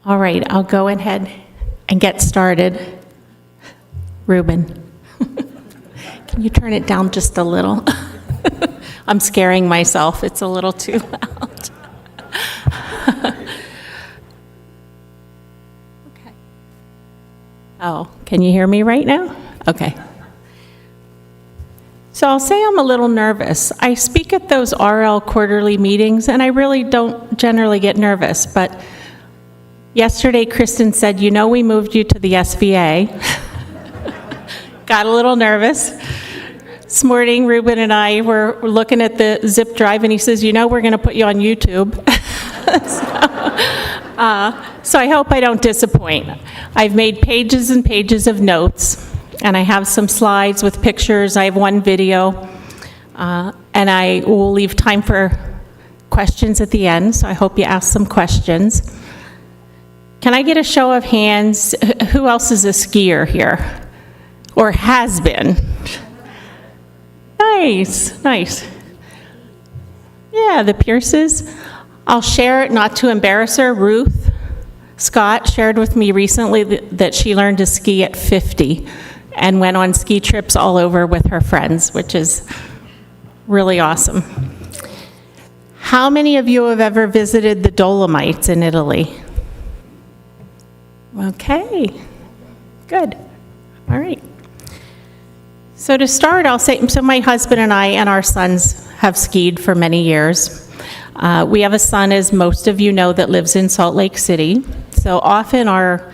All right, I'll go ahead and get started. Ruben, can you turn it down just a little? I'm scaring myself. It's a little too loud. Okay. Oh, can you hear me right now? Okay. So I'll say I'm a little nervous. I speak at those RL quarterly meetings, and I really don't generally get nervous, but yesterday Kristen said, you know, we moved you to the SVA. Got a little nervous. This morning, Ruben and I were looking at the zip drive, and he says, you know, we're going to put you on YouTube. So I hope I don't disappoint. I've made pages and pages of notes, and I have some slides with pictures. I have one video, and I will leave time for questions at the end, so I hope you ask some questions. Can I get a show of hands? Who else is a skier here? Or has been? Nice, nice. Yeah, the Pierces. I'll share it, not to embarrass her. Ruth Scott shared with me recently that she learned to ski at 50 and went on ski trips all over with her friends, which is really awesome. How many of you have ever visited the Dolomites in Italy? Okay, good. All right. So to start, I'll say, so my husband and I and our sons have skied for many years. We have a son, as most of you know, that lives in Salt Lake City. So often our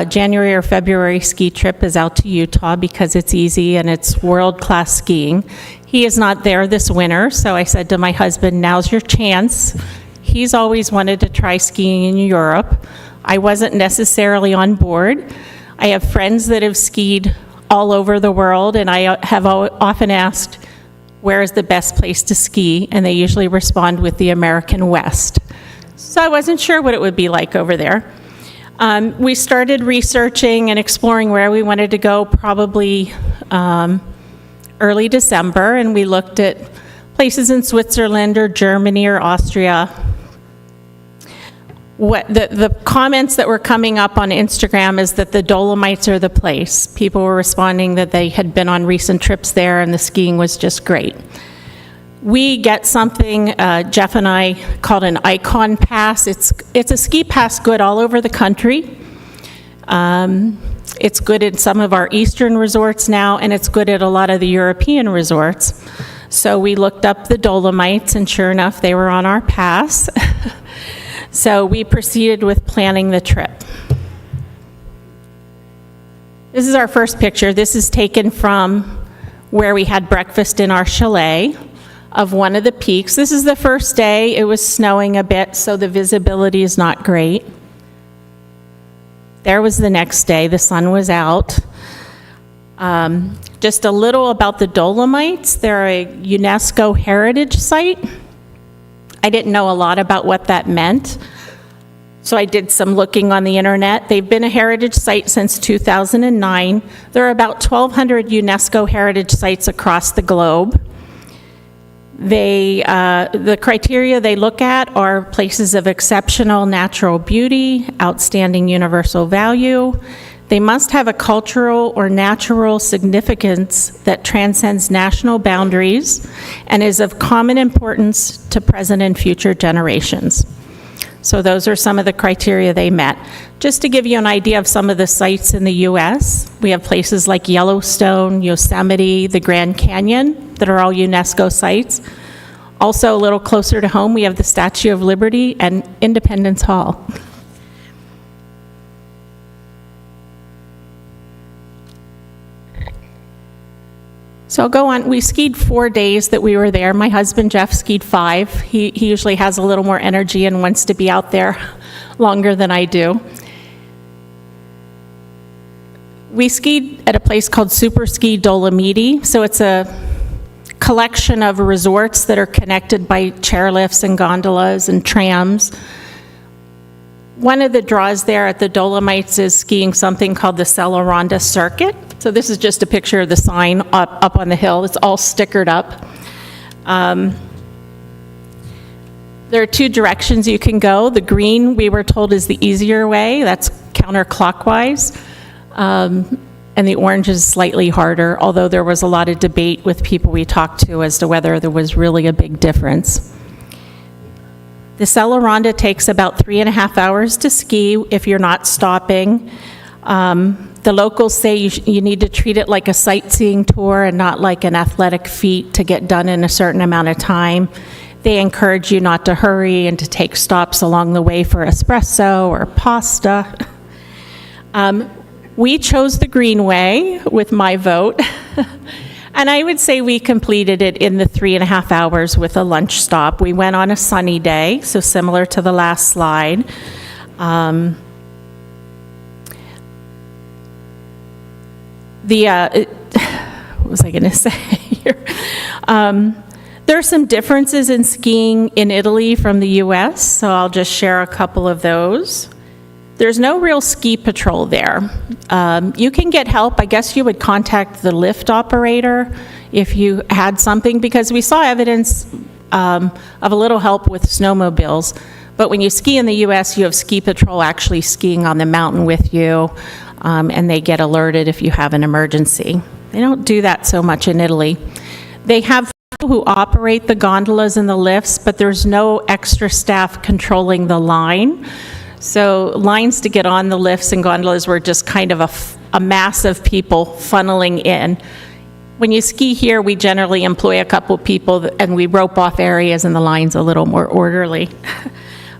January or February ski trip is out to Utah because it's easy and it's world-class skiing. He is not there this winter, so I said to my husband, now's your chance. He's always wanted to try skiing in Europe. I wasn't necessarily on board. I have friends that have skied all over the world, and I have often asked, where is the best place to ski? And they usually respond with the American West. So I wasn't sure what it would be like over there. We started researching and exploring where we wanted to go probably early December, and we looked at places in Switzerland or Germany or Austria. What the comments that were coming up on Instagram is that the Dolomites are the place. People were responding that they had been on recent trips there and the skiing was just great. We get something, Jeff and I, called an Icon Pass. It's a ski pass good all over the country. It's good in some of our eastern resorts now, and it's good at a lot of the European resorts. So we looked up the Dolomites, and sure enough, they were on our pass. So we proceeded with planning the trip. This is our first picture. This is taken from where we had breakfast in our chalet of one of the peaks. This is the first day. It was snowing a bit, so the visibility is not great. There was the next day. The sun was out. Just a little about the Dolomites. They're a UNESCO heritage site. I didn't know a lot about what that meant, so I did some looking on the internet. They've been a heritage site since 2009. There are about 1,200 UNESCO heritage sites across the globe. The criteria they look at are places of exceptional natural beauty, outstanding universal value. They must have a cultural or natural significance that transcends national boundaries and is of common importance to present and future generations. So those are some of the criteria they met. Just to give you an idea of some of the sites in the U.S., we have places like Yellowstone, Yosemite, the Grand Canyon that are all UNESCO sites. Also a little closer to home, we have the Statue of Liberty and Independence Hall. So I'll go on. We skied 4 days that we were there. My husband, Jeff, skied 5. He usually has a little more energy and wants to be out there longer than I do. We skied at a place called Super Ski Dolomiti. So it's a collection of resorts that are connected by chairlifts and gondolas and trams. One of the draws there at the Dolomites is skiing something called the Cellaronda Circuit. So this is just a picture of the sign up on the hill. It's all stickered up. The There are two directions you can go. The green, we were told, is the easier way. That's counterclockwise. And the orange is slightly harder, although there was a lot of debate with people we talked to as to whether there was really a big difference. The Sella Ronda takes about 3.5 hours to ski if you're not stopping. The locals say you need to treat it like a sightseeing tour and not like an athletic feat to get done in a certain amount of time. They encourage you not to hurry and to take stops along the way for espresso or pasta. We chose the Greenway with my vote, and I would say we completed it in the 3.5 hours with a lunch stop. We went on a sunny day, so similar to the last slide. What was I going to say here? There are some differences in skiing in Italy from the US, so I'll just share a couple of those. There's no real ski patrol there. You can get help. I guess you would contact the lift operator if you had something, because we saw evidence of a little help with snowmobiles. But when you ski in the US, you have ski patrol actually skiing on the mountain with you, and they get alerted if you have an emergency. They don't do that so much in Italy. They have people who operate the gondolas and the lifts, but there's no extra staff controlling the line. So lines to get on the lifts and gondolas were just kind of a mass of people funneling in. When you ski here, we generally employ a couple people and we rope off areas and the line's a little more orderly.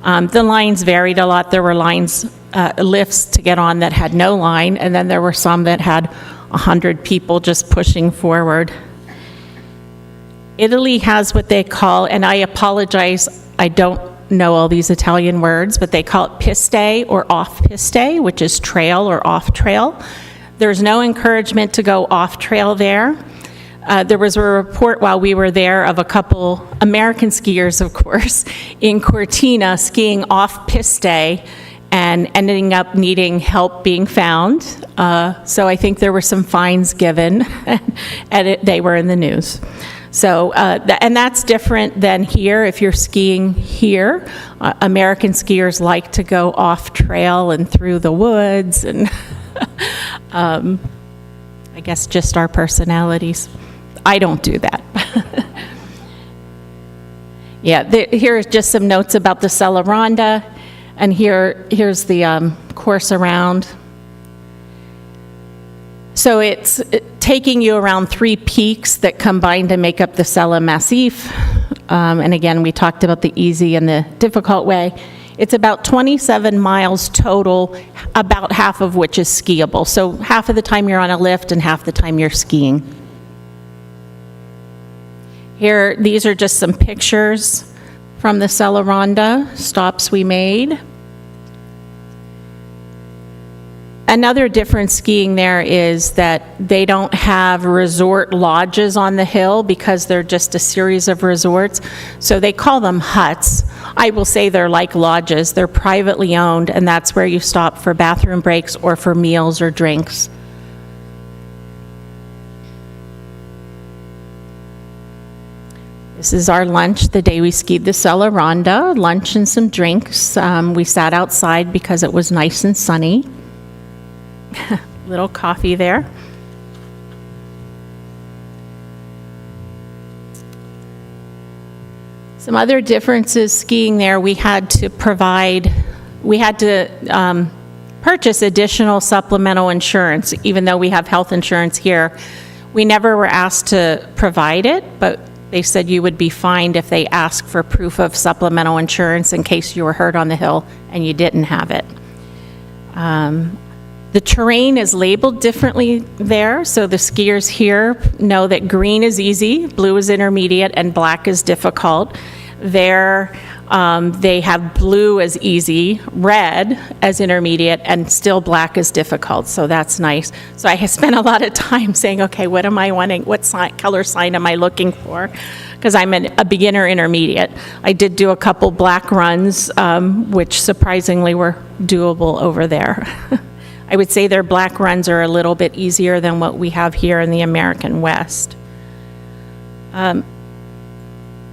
The lines varied a lot. There were lifts to get on that had no line, and then there were some that had 100 people just pushing forward. Italy has what they call, and I apologize, I don't know all these Italian words, but they call it piste or off piste, which is trail or off trail. There's no encouragement to go off trail there. There was a report while we were there of a couple American skiers, of course, in Cortina skiing off piste and ending up needing help being found. So I think there were some fines given, and they were in the news. So, and that's different than here. If you're skiing here, American skiers like to go off trail and through the woods, and I guess just our personalities. I don't do that. Yeah, here's just some notes about the Sella Ronda, and here's the course around. So it's taking you around 3 peaks that combine to make up the Sella Massif. And again, we talked about the easy and the difficult way. It's about 27 miles total, about half of which is skiable. So half of the time you're on a lift and half the time you're skiing. Here, these are just some pictures from the Sella Ronda, stops we made. Another difference skiing there is that they don't have resort lodges on the hill because they're just a series of resorts. So they call them huts. I will say they're like lodges. They're privately owned, and that's where you stop for bathroom breaks or for meals or drinks. This is our lunch the day we skied the Sella Ronda, lunch and some drinks. We sat outside because it was nice and sunny. Little coffee there. Some other differences skiing there, we had to purchase additional supplemental insurance, even though we have health insurance here. We never were asked to provide it, but they said you would be fined if they asked for proof of supplemental insurance in case you were hurt on the hill and you didn't have it. The terrain is labeled differently there, so the skiers here know that green is easy, blue is intermediate, and black is difficult. There, they have blue as easy, red as intermediate, and still black is difficult, so that's nice. So I spent a lot of time saying, okay, what am I wanting? What color sign am I looking for? Because I'm a beginner intermediate. I did do a couple black runs, which surprisingly were doable over there. I would say their black runs are a little bit easier than what we have here in the American West.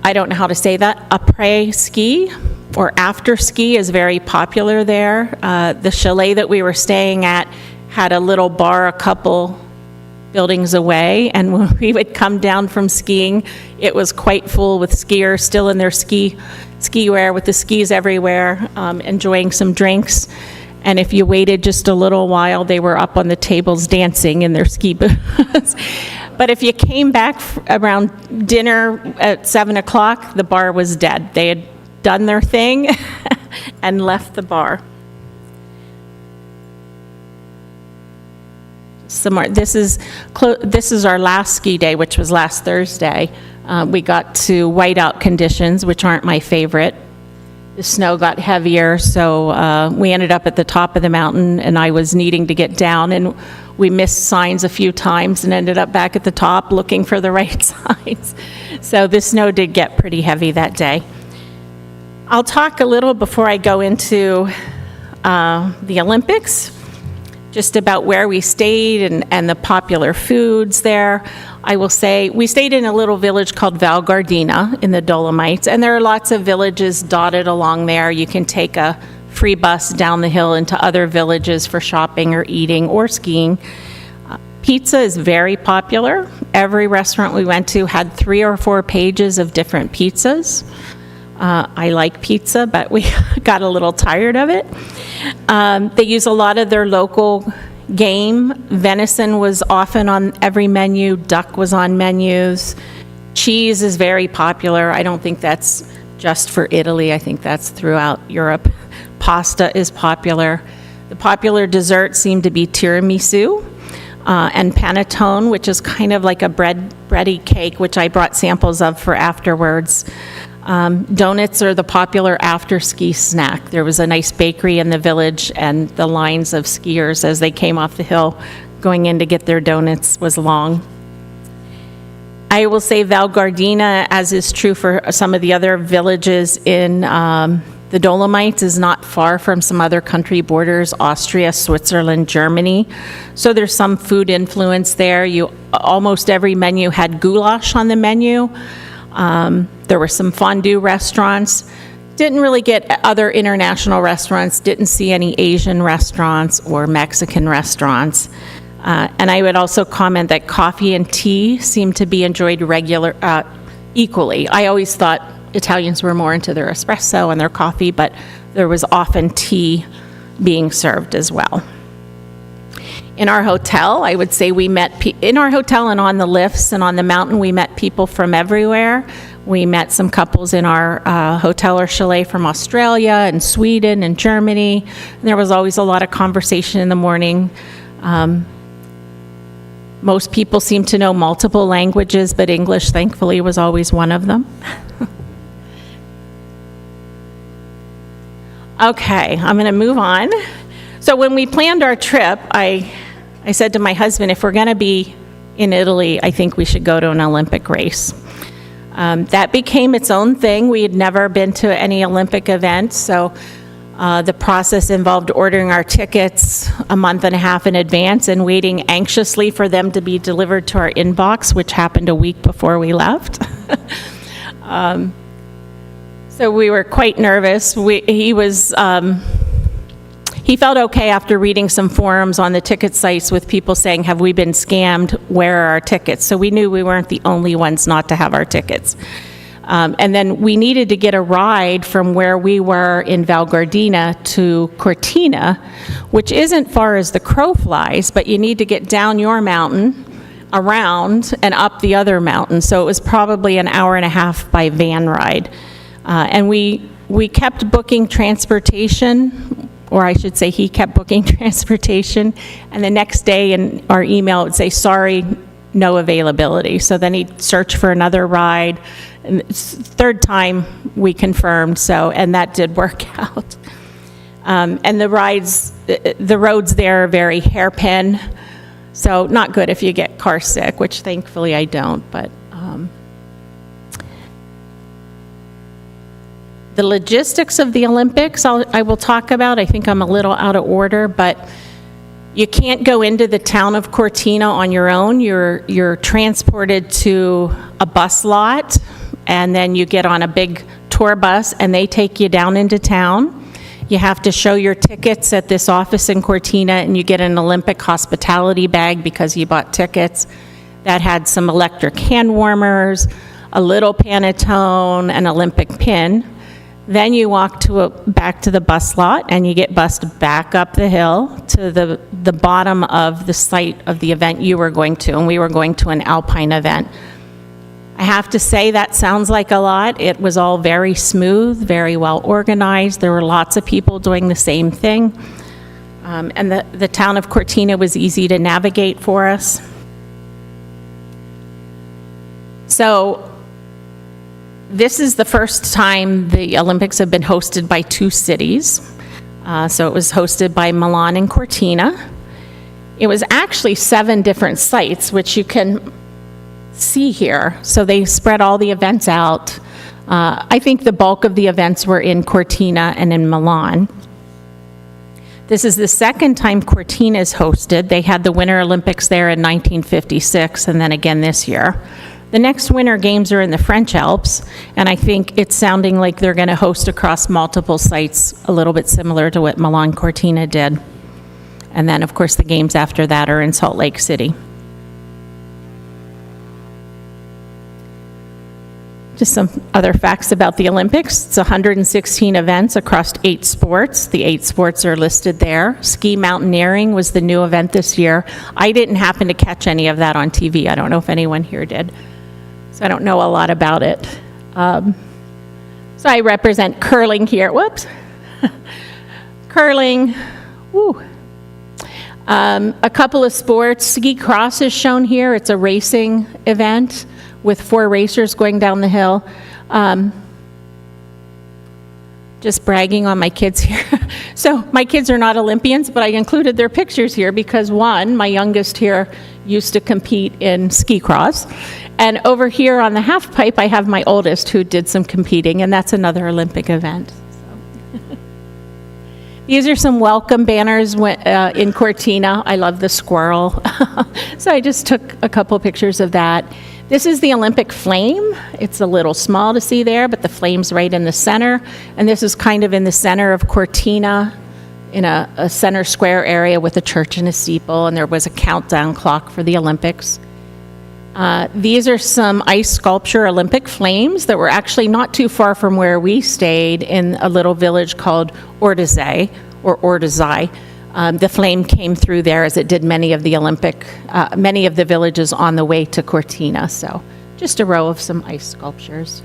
I don't know how to say that, après ski or after ski is very popular there. The chalet that we were staying at had a little bar a couple buildings away, and when we would come down from skiing, it was quite full with skiers still in their ski wear with the skis everywhere, enjoying some drinks. And if you waited just a little while, they were up on the tables dancing in their ski boots. But if you came back around dinner at 7 o'clock, the bar was dead. They had done their thing and left the bar. Some more. This is our last ski day, which was last Thursday. We got to whiteout conditions, which aren't my favorite. The snow got heavier, so we ended up at the top of the mountain, and I was needing to get down, and we missed signs a few times and ended up back at the top looking for the right signs. So the snow did get pretty heavy that day. I'll talk a little before I go into the Olympics, just about where we stayed and the popular foods there. I will say we stayed in a little village called Val Gardena in the Dolomites, and there are lots of villages dotted along there. You can take a free bus down the hill into other villages for shopping or eating or skiing. Pizza is very popular. Every restaurant we went to had 3 or 4 pages of different pizzas. I like pizza, but we got a little tired of it. They use a lot of their local game. Venison was often on every menu. Duck was on menus. Cheese is very popular. I don't think that's just for Italy. I think that's throughout Europe. Pasta is popular. The popular desserts seem to be tiramisu and panettone, which is kind of like a bready cake, which I brought samples of for afterwards. Donuts are the popular after-ski snack. There was a nice bakery in the village, and the lines of skiers as they came off the hill going in to get their donuts was long. I will say Val Gardena, as is true for some of the other villages in the Dolomites, is not far from some other country borders, Austria, Switzerland, Germany. So there's some food influence there. Almost every menu had goulash on the menu. There were some fondue restaurants. Didn't really get other international restaurants, didn't see any Asian restaurants or Mexican restaurants. And I would also comment that coffee and tea seemed to be enjoyed equally. I always thought Italians were more into their espresso and their coffee, but there was often tea being served as well. In our hotel, I would say we met, in our hotel and on the lifts and on the mountain, we met people from everywhere. We met some couples in our hotel or chalet from Australia and Sweden and Germany. And there was always a lot of conversation in the morning. Most people seem to know multiple languages, but English, thankfully, was always one of them. Okay, I'm going to move on. So when we planned our trip, I said to my husband, if we're going to be in Italy, I think we should go to an Olympic race. That became its own thing. We had never been to any Olympic event, so the process involved ordering our tickets a month and a half in advance and waiting anxiously for them to be delivered to our inbox, which happened a week before we left. So we were quite nervous. He felt okay after reading some forums on the ticket sites with people saying, have we been scammed? Where are our tickets? So we knew we weren't the only ones not to have our tickets. And then we needed to get a ride from where we were in Val Gardena to Cortina, which isn't far as the crow flies, but you need to get down your mountain, around, and up the other mountain. So it was probably an hour and a half by van ride. And we kept booking transportation, or I should say he kept booking transportation, and the next day in our email it would say, sorry, no availability. So then he'd search for another ride, and third time we confirmed, and that did work out. And the roads there are very hairpin, so not good if you get car sick, which thankfully I don't, but the logistics of the Olympics I will talk about. I think I'm a little out of order, but you can't go into the town of Cortina on your own. You're transported to a bus lot and then you get on a big tour bus, and they take you down into town. You have to show your tickets at this office in Cortina, and you get an Olympic hospitality bag because you bought tickets that had some electric hand warmers, a little Panettone, an Olympic pin. Then you walk back to the bus lot, and you get bused back up the hill to the bottom of the site of the event you were going to, and we were going to an alpine event. I have to say that sounds like a lot. It was all very smooth, very well organized. There were lots of people doing the same thing. And the town of Cortina was easy to navigate for us. So this is the first time the Olympics have been hosted by two cities. So it was hosted by Milan and Cortina. It was actually 7 different sites, which you can see here. So they spread all the events out. I think the bulk of the events were in Cortina and in Milan. This is the second time Cortina is hosted. They had the Winter Olympics there in 1956, and then again this year. The next Winter Games are in the French Alps, and I think it's sounding like they're going to host across multiple sites, a little bit similar to what Milan Cortina did. And then, of course, the games after that are in Salt Lake City. Just some other facts about the Olympics. It's 116 events across 8 sports. The 8 sports are listed there. Ski mountaineering was the new event this year. I didn't happen to catch any of that on TV. I don't know if anyone here did. So I don't know a lot about it. So I represent curling here. Whoops. Curling. Woo. A couple of sports. Ski cross is shown here. It's a racing event with 4 racers going down the hill. Just bragging on my kids here. So my kids are not Olympians, but I included their pictures here because one, my youngest here, used to compete in ski cross. And over here on the half pipe, I have my oldest who did some competing, and that's another Olympic event. So. These are some welcome banners in Cortina. I love the squirrel. So I just took a couple pictures of that. This is the Olympic flame. It's a little small to see there, but the flame's right in the center. And this is kind of in the center of Cortina, in a center square area with a church and a steeple, and there was a countdown clock for the Olympics. These are some ice sculpture Olympic flames that were actually not too far from where we stayed in a little village called Ordizai. The flame came through there as it did many of the villages on the way to Cortina. So just a row of some ice sculptures.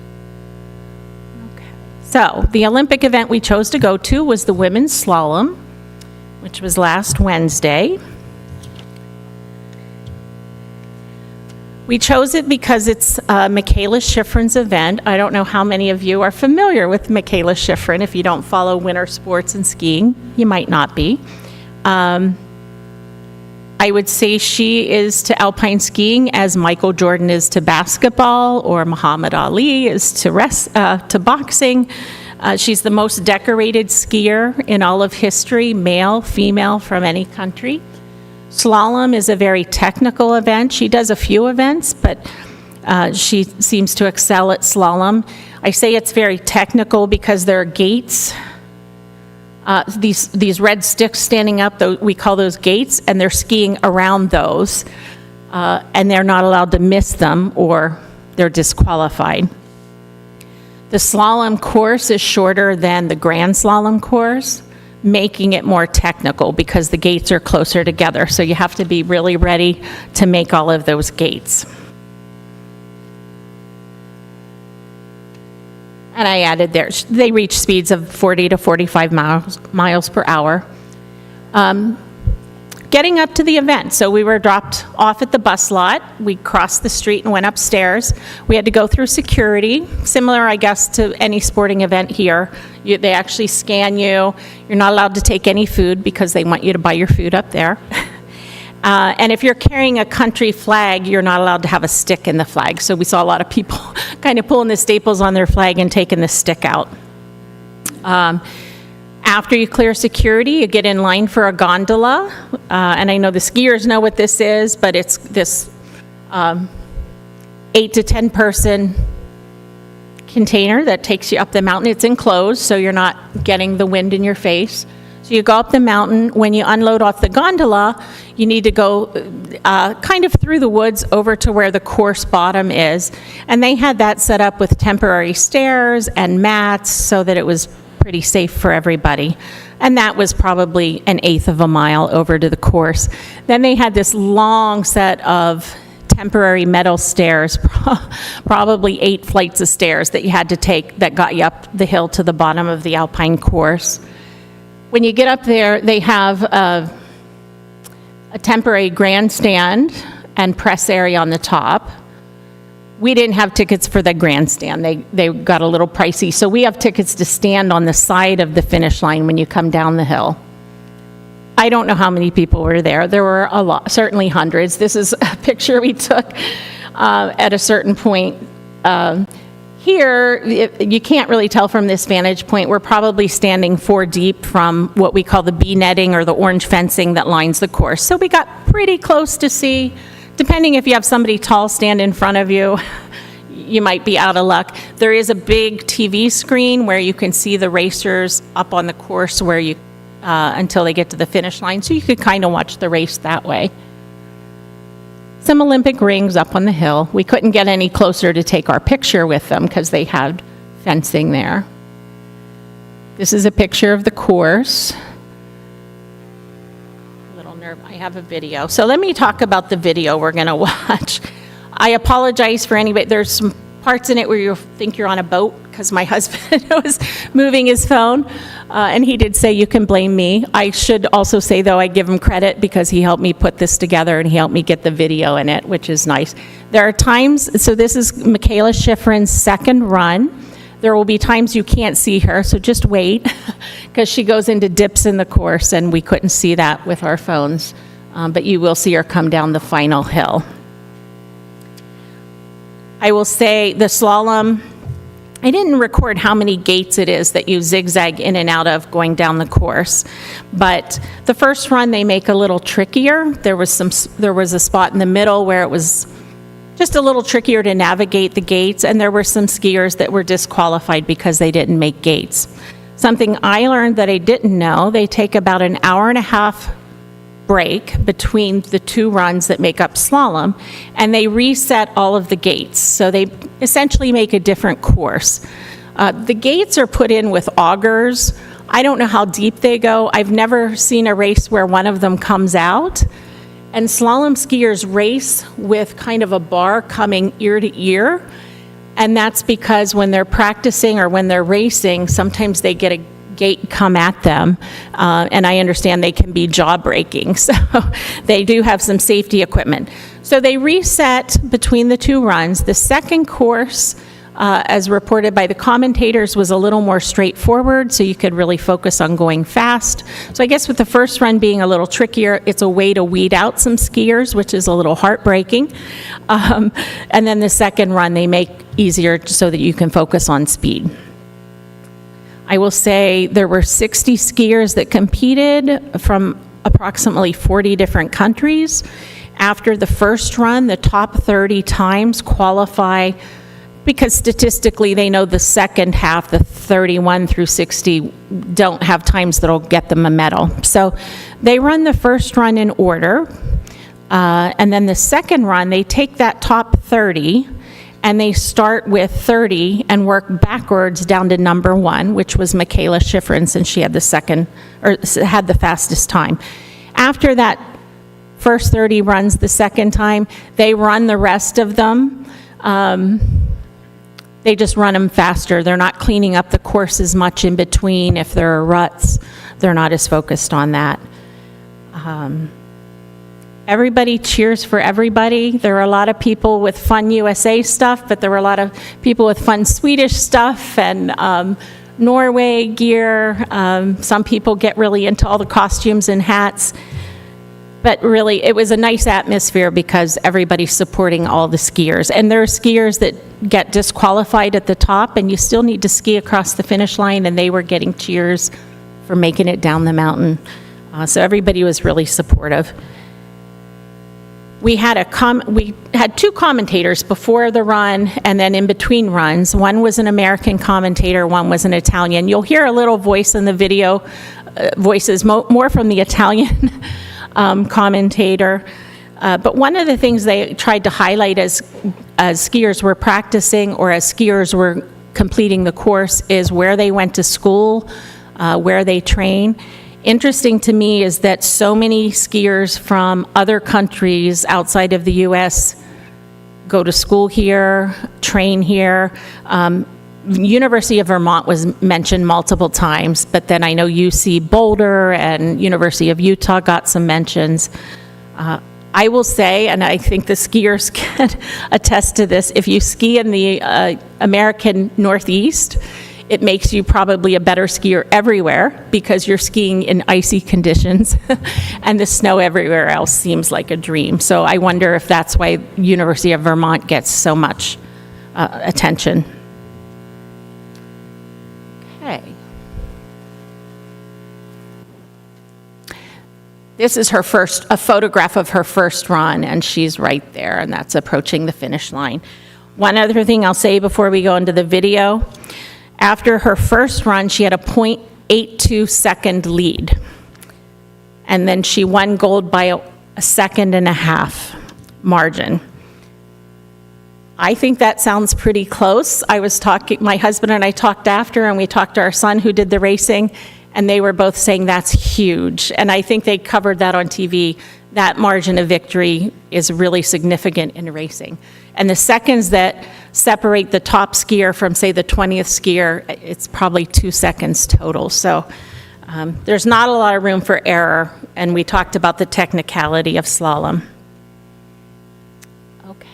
Okay. So the Olympic event we chose to go to was the women's slalom, which was last Wednesday. We chose it because it's Michaela Schifrin's event. I don't know how many of you are familiar with Michaela Schifrin. If you don't follow winter sports and skiing, you might not be. I would say she is to alpine skiing as Michael Jordan is to basketball, or Muhammad Ali is to boxing. She's the most decorated skier in all of history, male, female, from any country. Slalom is a very technical event. She does a few events, but she seems to excel at slalom. I say it's very technical because there are gates. These red sticks standing up, we call those gates, and they're skiing around those, and they're not allowed to miss them or they're disqualified. The slalom course is shorter than the grand slalom course, making it more technical because the gates are closer together. So you have to be really ready to make all of those gates. And I added there, they reach speeds of 40 to 45 miles per hour. Getting up to the event, so we were dropped off at the bus lot. We crossed the street and went upstairs. We had to go through security, similar, I guess, to any sporting event here. They actually scan you. You're not allowed to take any food because they want you to buy your food up there. And if you're carrying a country flag, you're not allowed to have a stick in the flag. So we saw a lot of people kind of pulling the staples on their flag and taking the stick out. After you clear security, you get in line for a gondola. And I know the skiers know what this is, but it's this 8 to 10 person container that takes you up the mountain. It's enclosed, so you're not getting the wind in your face. So you go up the mountain. When you unload off the gondola, you need to go kind of through the woods over to where the course bottom is. And they had that set up with temporary stairs and mats so that it was pretty safe for everybody. And that was probably 1/8 of a mile over to the course. Then they had this long set of temporary metal stairs, probably 8 flights of stairs that you had to take that got you up the hill to the bottom of the alpine course. When you get up there, they have a temporary grandstand and press area on the top. We didn't have tickets for the grandstand. They got a little pricey, so we have tickets to stand on the side of the finish line when you come down the hill. I don't know how many people were there. There were a lot, certainly hundreds. This is a picture we took at a certain point. Here, you can't really tell from this vantage point. We're probably standing 4 deep from what we call the bee netting or the orange fencing that lines the course. So we got pretty close to see. Depending if you have somebody tall stand in front of you, you might be out of luck. There is a big TV screen where you can see the racers up on the course where you until they get to the finish line, so you could kind of watch the race that way. Some Olympic rings up on the hill. We couldn't get any closer to take our picture with them because they had fencing there. This is a picture of the course. I have a video. So let me talk about the video we're going to watch. I apologize for anybody. There's some parts in it where you think you're on a boat because my husband was moving his phone, and he did say you can blame me. I should also say, though, I give him credit because he helped me put this together and he helped me get the video in it, which is nice. There are times, so this is Michaela Schifrin's second run. There will be times you can't see her, so just wait, because she goes into dips in the course, and we couldn't see that with our phones. But you will see her come down the final hill. I will say the slalom, I didn't record how many gates it is that you zigzag in and out of going down the course, but the first run they make a little trickier. There was a spot in the middle where it was just a little trickier to navigate the gates, and there were some skiers that were disqualified because they didn't make gates. Something I learned that I didn't know, they take about an hour and a half break between the 2 runs that make up slalom, and they reset all of the gates. So they essentially make a different course. The gates are put in with augers. I don't know how deep they go. I've never seen a race where one of them comes out. And slalom skiers race with kind of a bar coming ear to ear. And that's because when they're practicing or when they're racing, sometimes they get a gate come at them. And I understand they can be jaw-breaking. So they do have some safety equipment. So they reset between the 2 runs. The second course, as reported by the commentators, was a little more straightforward, so you could really focus on going fast. So I guess with the first run being a little trickier, it's a way to weed out some skiers, which is a little heartbreaking. And then the second run they make easier so that you can focus on speed. I will say there were 60 skiers that competed from approximately 40 different countries. After the first run, the top 30 times qualify, because statistically they know the second half, the 31 through 60, don't have times that'll get them a medal. So they run the first run in order, and then the second run, they take that top 30, and they start with 30 and work backwards down to number 1, which was Michaela Schifrin, since she had had the fastest time. After that first 30 runs the second time, they run the rest of them. They just run them faster. They're not cleaning up the course as much in between. If there are ruts, they're not as focused on that. Everybody cheers for everybody. There are a lot of people with fun USA stuff, but there were a lot of people with fun Swedish stuff and Norway gear. Some people get really into all the costumes and hats. But really, it was a nice atmosphere because everybody's supporting all the skiers. And there are skiers that get disqualified at the top, and you still need to ski across the finish line, and they were getting cheers for making it down the mountain. So everybody was really supportive. we had two commentators before the run and then in between runs. One was an American commentator, one was an Italian. You'll hear a little voice in the video, voices more from the Italian commentator. But one of the things they tried to highlight as skiers were practicing or as skiers were completing the course is where they went to school, where they train. Interesting to me is that so many skiers from other countries outside of the U.S. go to school here, train here. University of Vermont was mentioned multiple times, but then I know UC Boulder and University of Utah got some mentions. I will say, and I think the skiers can attest to this, if you ski in the American Northeast, it makes you probably a better skier everywhere because you're skiing in icy conditions and the snow everywhere else seems like a dream. So I wonder if that's why University of Vermont gets so much attention. Okay. This is a photograph of her first run, and she's right there, and that's approaching the finish line. One other thing I'll say before we go into the video. After her first run, she had a 0.82 second lead. And then she won gold by a second and a half margin. I think that sounds pretty close. My husband and I talked after, and we talked to our son who did the racing, and they were both saying that's huge. And I think they covered that on TV. That margin of victory is really significant in racing. And the seconds that separate the top skier from, say, the 20th skier, it's probably 2 seconds total. So there's not a lot of room for error, and we talked about the technicality of slalom. Okay.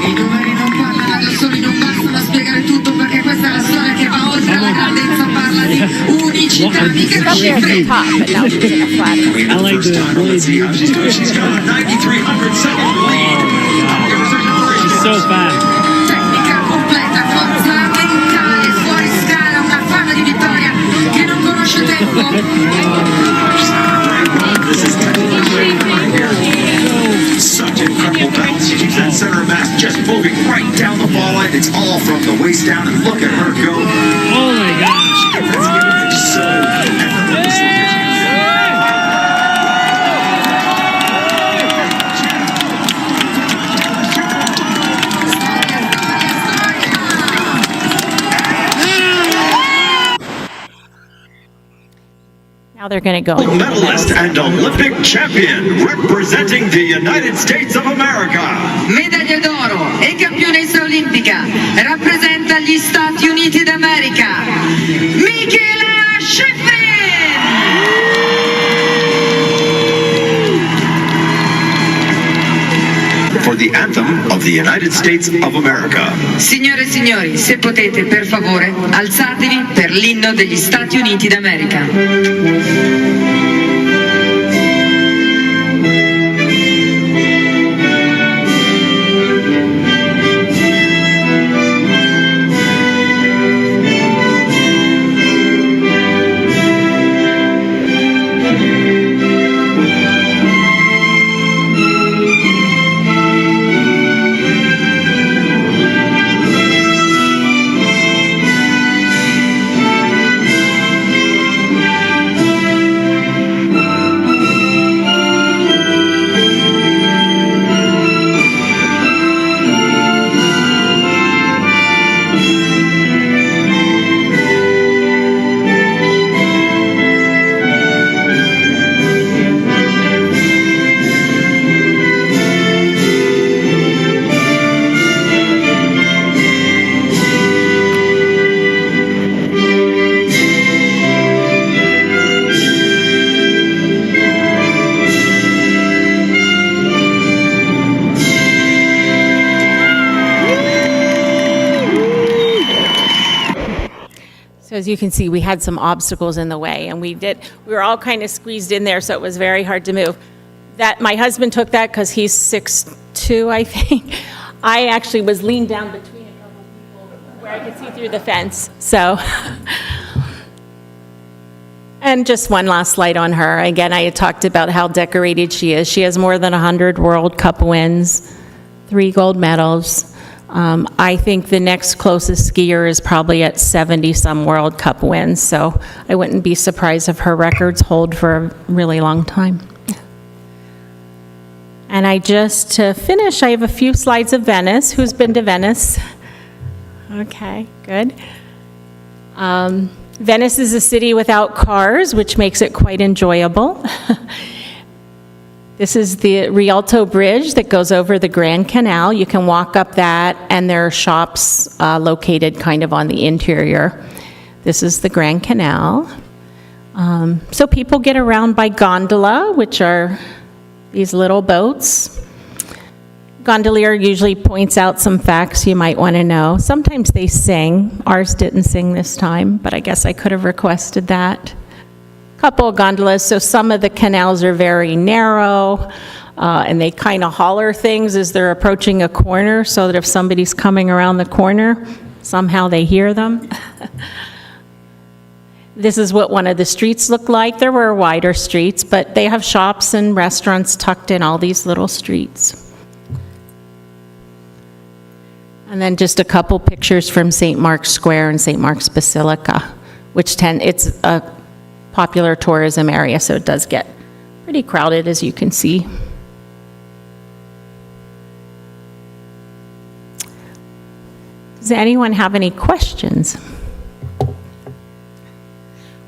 I numeri non parlano da soli, non bastano a spiegare tutto perché questa è la storia che va oltre la grandezza, parla di unicità, di crescita. I like the really She's got a 9,300 second lead. She's so fast. Tecnica completa, forza mentale, fuori scala, una fame di vittoria che non conosce tempo. Such incredible balance. She keeps that center of mass just moving right down the ball line. It's all from the waist down, and look at her go. Oh my gosh. That's giving it so effortlessly. Now they're going to go. Medalist and Olympic champion representing the United States of America. Medaglia d'oro e campionessa olimpica, rappresenta gli Stati Uniti d'America, Michaela Schifrin! For the anthem of the United States of America. Signore e signori, se potete, per favore, alzatevi per l'inno degli Stati Uniti d'America. As you can see, we had some obstacles in the way, and we were all kind of squeezed in there, so it was very hard to move. My husband took that because he's 6'2", I think. I actually was leaned down between a couple of people where I could see through the fence, so. And just one last slide on her. Again, I had talked about how decorated she is. She has more than 100 World Cup wins, 3 gold medals. I think the next closest skier is probably at 70-some World Cup wins, so I wouldn't be surprised if her records hold for a really long time. And to finish, I have a few slides of Venice. Who's been to Venice? Okay, good. Venice is a city without cars, which makes it quite enjoyable. This is the Rialto Bridge that goes over the Grand Canal. You can walk up that, and there are shops located kind of on the interior. This is the Grand Canal. So people get around by gondola, which are these little boats. Gondolier usually points out some facts you might want to know. Sometimes they sing. Ours didn't sing this time, but I guess I could have requested that. Couple of gondolas, so some of the canals are very narrow, and they kind of holler things as they're approaching a corner, so that if somebody's coming around the corner, somehow they hear them. This is what one of the streets looked like. There were wider streets, but they have shops and restaurants tucked in all these little streets. And then just a couple pictures from St. Mark's Square and St. Mark's Basilica, which it's a popular tourism area, so it does get pretty crowded, as you can see. Does anyone have any questions?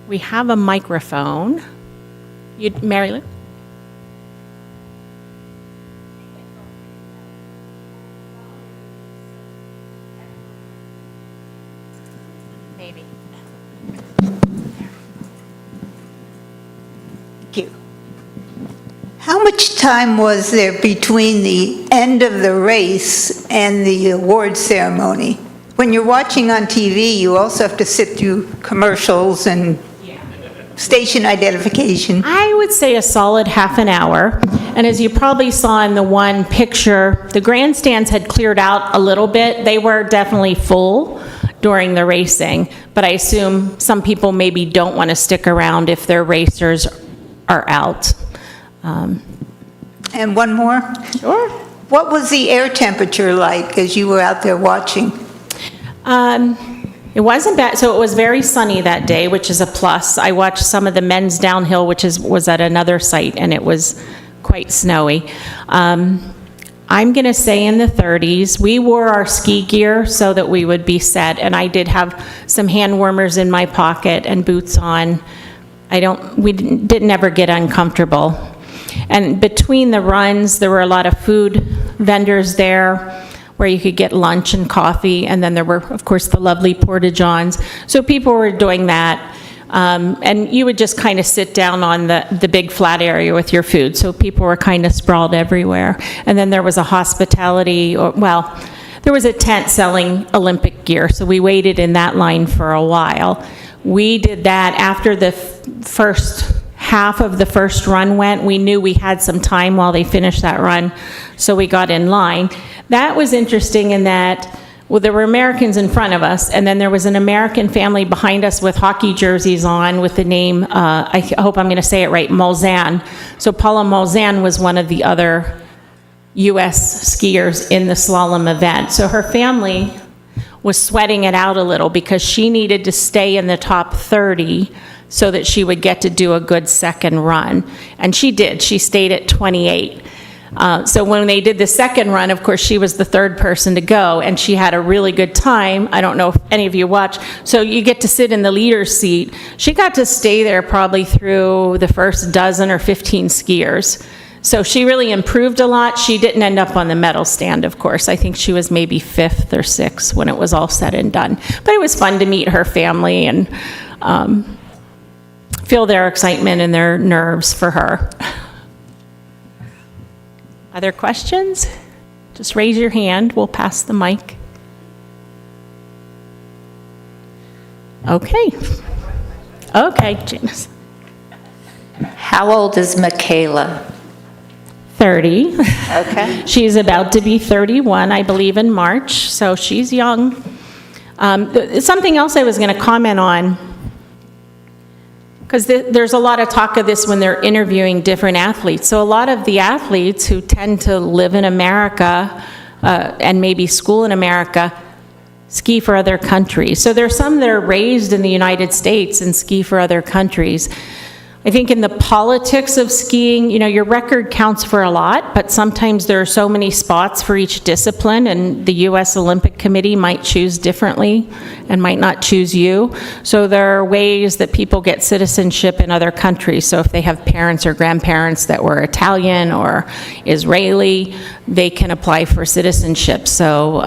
We have a microphone. Mary Lou? Maybe. You. How much time was there between the end of the race and the award ceremony? When you're watching on TV, you also have to sit through commercials and station identification. I would say a solid half an hour. And as you probably saw in the one picture, the grandstands had cleared out a little bit. They were definitely full during the racing, but I assume some people maybe don't want to stick around if their racers are out. And one more? Sure. What was the air temperature like as you were out there watching? It wasn't bad, so it was very sunny that day, which is a plus. I watched some of the men's downhill, which was at another site, and it was quite snowy. I'm going to say in the 30s. We wore our ski gear so that we would be set, and I did have some hand warmers in my pocket and boots on. We didn't ever get uncomfortable. And between the runs, there were a lot of food vendors there where you could get lunch and coffee, and then there were, of course, the lovely porta-johns. So people were doing that, and you would just kind of sit down on the big flat area with your food, so people were kind of sprawled everywhere. And then there was a there was a tent selling Olympic gear, so we waited in that line for a while. We did that after the first half of the first run went. We knew we had some time while they finished that run, so we got in line. That was interesting in that, well, there were Americans in front of us, and then there was an American family behind us with hockey jerseys on with the name, I hope I'm going to say it right, Molzan. So Paula Molzan was one of the other U.S. skiers in the slalom event. So her family was sweating it out a little because she needed to stay in the top 30 so that she would get to do a good second run. And she did. She stayed at 28. So when they did the second run, of course, she was the third person to go, and she had a really good time. I don't know if any of you watched. So you get to sit in the leader's seat. She got to stay there probably through the first dozen or 15 skiers. So she really improved a lot. She didn't end up on the medal stand, of course. I think she was maybe 5th or 6th when it was all said and done. But it was fun to meet her family and feel their excitement and their nerves for her. Other questions? Just raise your hand. We'll pass the mic. Okay. Okay, Janice. How old is Michaela? 30. Okay. She's about to be 31, I believe, in March, so she's young. Something else I was going to comment on. Because there's a lot of talk of this when they're interviewing different athletes. So a lot of the athletes who tend to live in America and maybe school in America ski for other countries. So there's some that are raised in the United States and ski for other countries. I think in the politics of skiing, you know, your record counts for a lot, but sometimes there are so many spots for each discipline, and the U.S. Olympic Committee might choose differently and might not choose you. So there are ways that people get citizenship in other countries. So if they have parents or grandparents that were Italian or Israeli, they can apply for citizenship. So,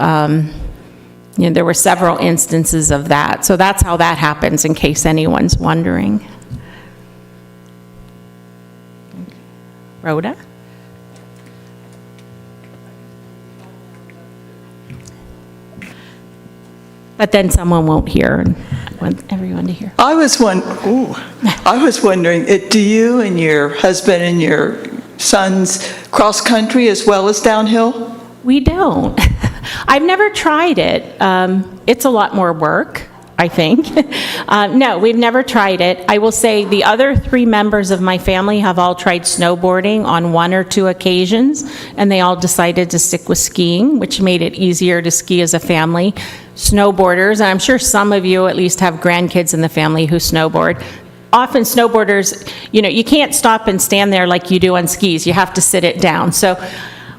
you know, there were several instances of that. So that's how that happens, in case anyone's wondering. Rhoda? But then someone won't hear, and I want everyone to hear. I was wondering, do you and your husband and your sons cross country as well as downhill? We don't. I've never tried it. It's a lot more work, I think. No, we've never tried it. I will say the other 3 members of my family have all tried snowboarding on 1 or 2 occasions, and they all decided to stick with skiing, which made it easier to ski as a family. Snowboarders, and I'm sure some of you at least have grandkids in the family who snowboard. Often snowboarders, you know, you can't stop and stand there like you do on skis. You have to sit it down. So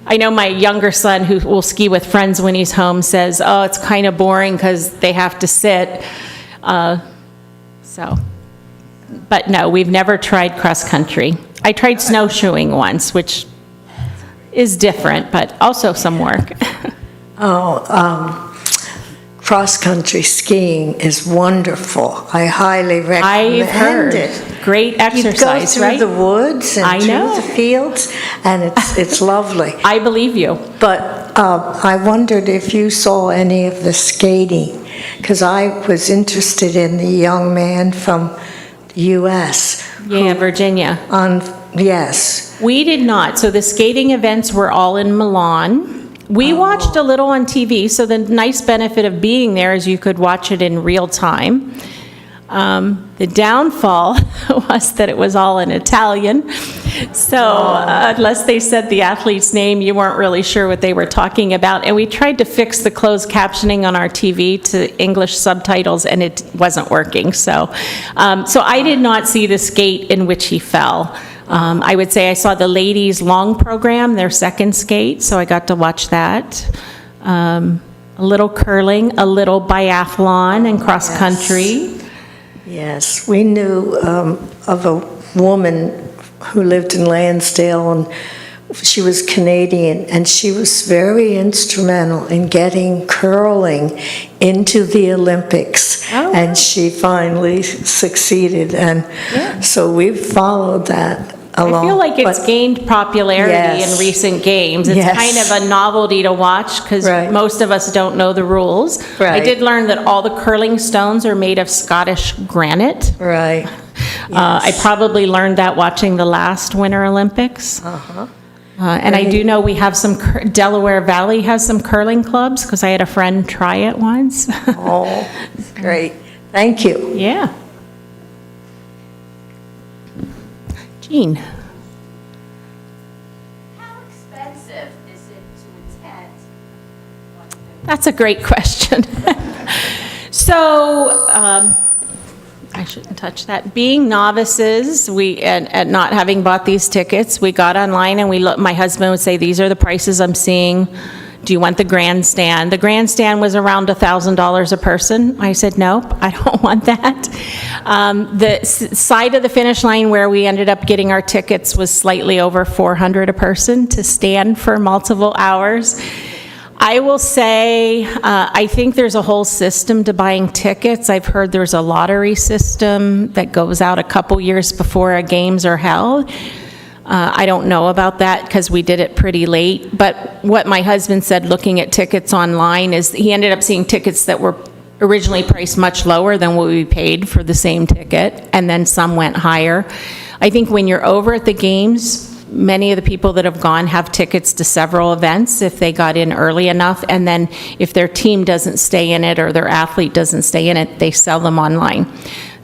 I know my younger son, who will ski with friends when he's home, says, oh, it's kind of boring because they have to sit. But no, we've never tried cross-country. I tried snowshoeing once, which is different, but also some work. Cross-country skiing is wonderful. I highly recommend I've heard. it. Great exercise, you right? go through the woods and I know. through the fields, and it's lovely. I believe you. But I wondered if you saw any of the skating, because I was interested in the young man from the U.S. Yeah, Virginia. Yes. We did not. So the skating events were all in Milan. We watched a little on TV, so the nice benefit of being there is you could watch it in real time. The downfall was that it was all in Italian. So unless they said the athlete's name, you weren't really sure what they were talking about. And we tried to fix the closed captioning on our TV to English subtitles, and it wasn't working. So I did not see the skate in which he fell. I would say I saw the ladies' long program, their second skate, so I got to watch that. A little curling, a little biathlon and cross country. Yes, we knew of a woman who lived in Lansdale, and she was Canadian, and she was very instrumental in getting curling into the Olympics. Oh. And she finally succeeded, and so we've followed that along. I feel like it's gained popularity Yes. in recent games. It's Yes. kind of a novelty to watch because Right. most of us don't know the rules. I Right. did learn that all the curling stones are made of Scottish granite. Right. I probably learned that watching the last Winter Olympics. And I do know we have some, Delaware Valley has some curling clubs because I had a friend try it once. Oh, great. Thank you. Yeah. Jean? How expensive is it to attend? That's a great question. So, I shouldn't touch that. Being novices, and not having bought these tickets, we got online and we looked. My husband would say, "These are the prices I'm seeing. Do you want the grandstand?" The grandstand was around $1,000 a person. I said, "Nope, I don't want that." The side of the finish line where we ended up getting our tickets was slightly over $400 a person to stand for multiple hours. I will say, I think there's a whole system to buying tickets. I've heard there's a lottery system that goes out a couple years before a games are held. I don't know about that because we did it pretty late. But what my husband said looking at tickets online is he ended up seeing tickets that were originally priced much lower than what we paid for the same ticket, and then some went higher. I think when you're over at the games, many of the people that have gone have tickets to several events if they got in early enough, and then if their team doesn't stay in it or their athlete doesn't stay in it, they sell them online.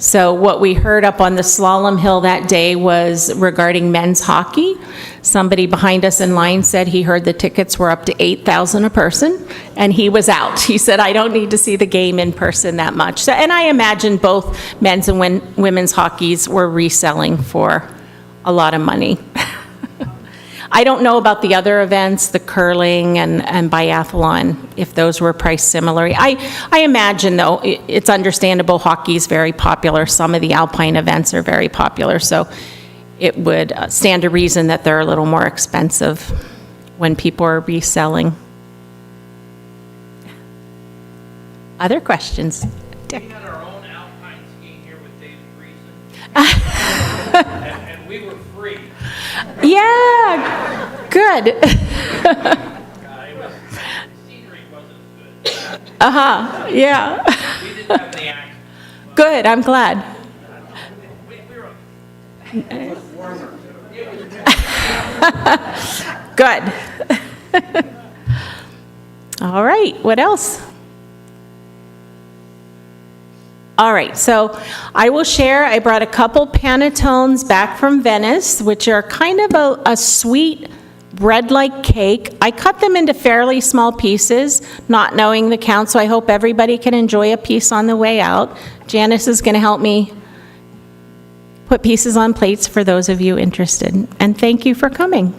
So what we heard up on the slalom hill that day was regarding men's hockey. Somebody behind us in line said he heard the tickets were up to $8,000 a person, and he was out. He said, I don't need to see the game in person that much. So, and I imagine both men's and women's hockeys were reselling for a lot of money. I don't know about the other events, the curling and biathlon, if those were priced similarly. I imagine, though, it's understandable hockey is very popular. Some of the alpine events are very popular, so it would stand to reason that they're a little more expensive when people are reselling. Other questions? Dick? We had our own alpine skiing here with Dave Greason, and we were free. Yeah, good. The scenery wasn't as good. Uh-huh, yeah. We didn't have any accidents. Good, I'm glad. We were Good. All right, what else? All right, so I will share, I brought a couple Panettones back from Venice, which are kind of a sweet bread-like cake. I cut them into fairly small pieces, not knowing the count, so I hope everybody can enjoy a piece on the way out. Janice is going to help me put pieces on plates for those of you interested. And thank you for coming.